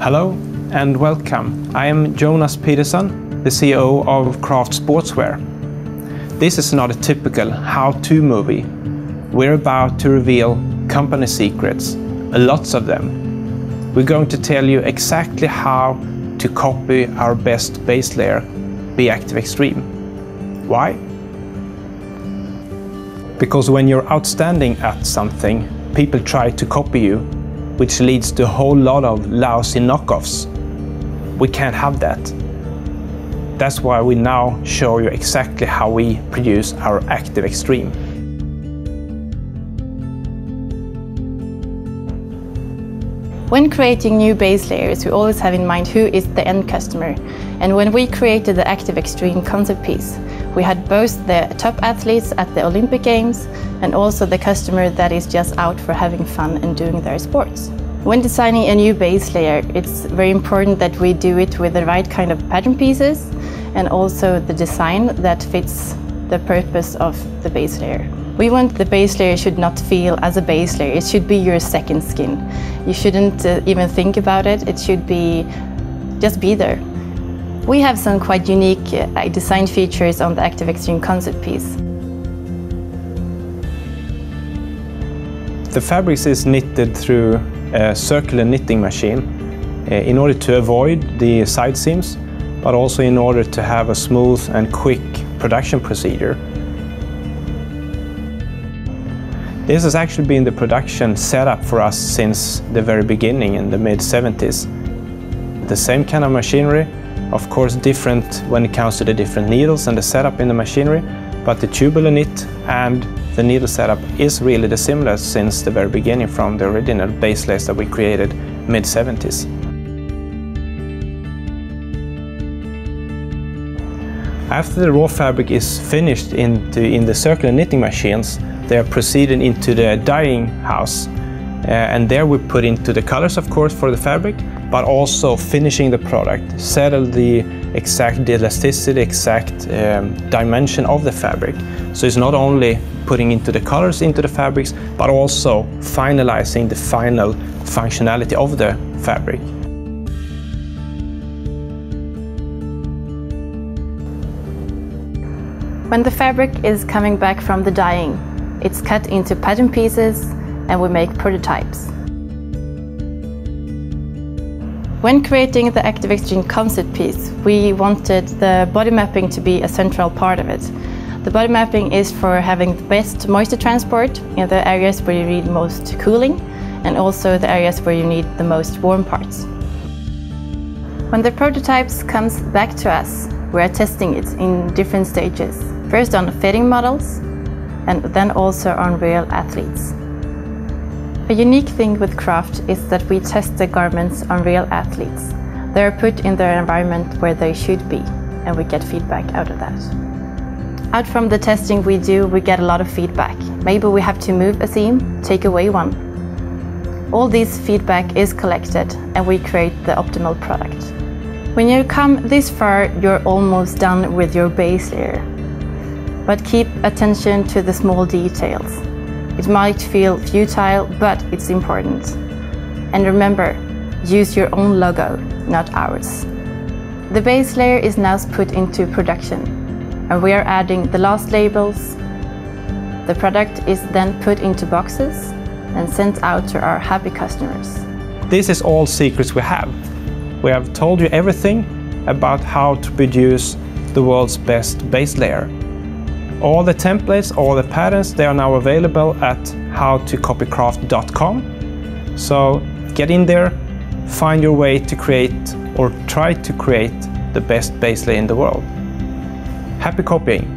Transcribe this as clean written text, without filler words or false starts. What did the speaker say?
Hello and welcome. I am Jonas Pedersen, the CEO of Craft Sportswear. This is not a typical how-to movie. We're about to reveal company secrets, lots of them. We're going to tell you exactly how to copy our best base layer, B-Active Extreme. Why? Because when you're outstanding at something, people try to copy you, which leads to a whole lot of lousy knockoffs. We can't have that. That's why we now show you exactly how we produce our Active Extreme. When creating new base layers, we always have in mind who is the end customer. And when we created the Active Extreme concept piece, we had both the top athletes at the Olympic Games and also the customer that is just out for having fun and doing their sports. When designing a new base layer, it's very important that we do it with the right kind of pattern pieces and also the design that fits the purpose of the base layer. We want the base layer should not feel as a base layer, it should be your second skin. You shouldn't even think about it, it should be just be there. We have some quite unique design features on the Active Extreme concept piece. The fabrics is knitted through a circular knitting machine in order to avoid the side seams, but also in order to have a smooth and quick production procedure. This has actually been the production setup for us since the very beginning in the mid-70s. The same kind of machinery, of course different when it comes to the different needles and the setup in the machinery, but the tubular knit and the needle setup is really the similar since the very beginning from the original base layers that we created mid-70s. After the raw fabric is finished in the circular knitting machines, they are proceeded into the dyeing house. And there we put into the colors, of course, for the fabric, but also finishing the product, settle the exact elasticity, exact dimension of the fabric. So it's not only putting into the colors into the fabrics, but also finalizing the final functionality of the fabric. When the fabric is coming back from the dyeing, it's cut into pattern pieces and we make prototypes. When creating the Active Extreme concept piece, we wanted the body mapping to be a central part of it. The body mapping is for having the best moisture transport in the areas where you need most cooling and also the areas where you need the most warm parts. When the prototypes comes back to us, we are testing it in different stages. First on fitting models and then also on real athletes. A unique thing with Craft is that we test the garments on real athletes. They are put in their environment where they should be and we get feedback out of that. Out from the testing we do, we get a lot of feedback. Maybe we have to move a seam, take away one. All this feedback is collected and we create the optimal product. When you come this far, you're almost done with your base layer. But keep attention to the small details. It might feel futile, but it's important. And remember, use your own logo, not ours. The base layer is now put into production, and we are adding the last labels. The product is then put into boxes and sent out to our happy customers. This is all secrets we have. We have told you everything about how to produce the world's best base layer. All the templates, all the patterns, they are now available at howtocopycraft.com. So get in there, find your way to create or try to create the best base layer in the world. Happy copying!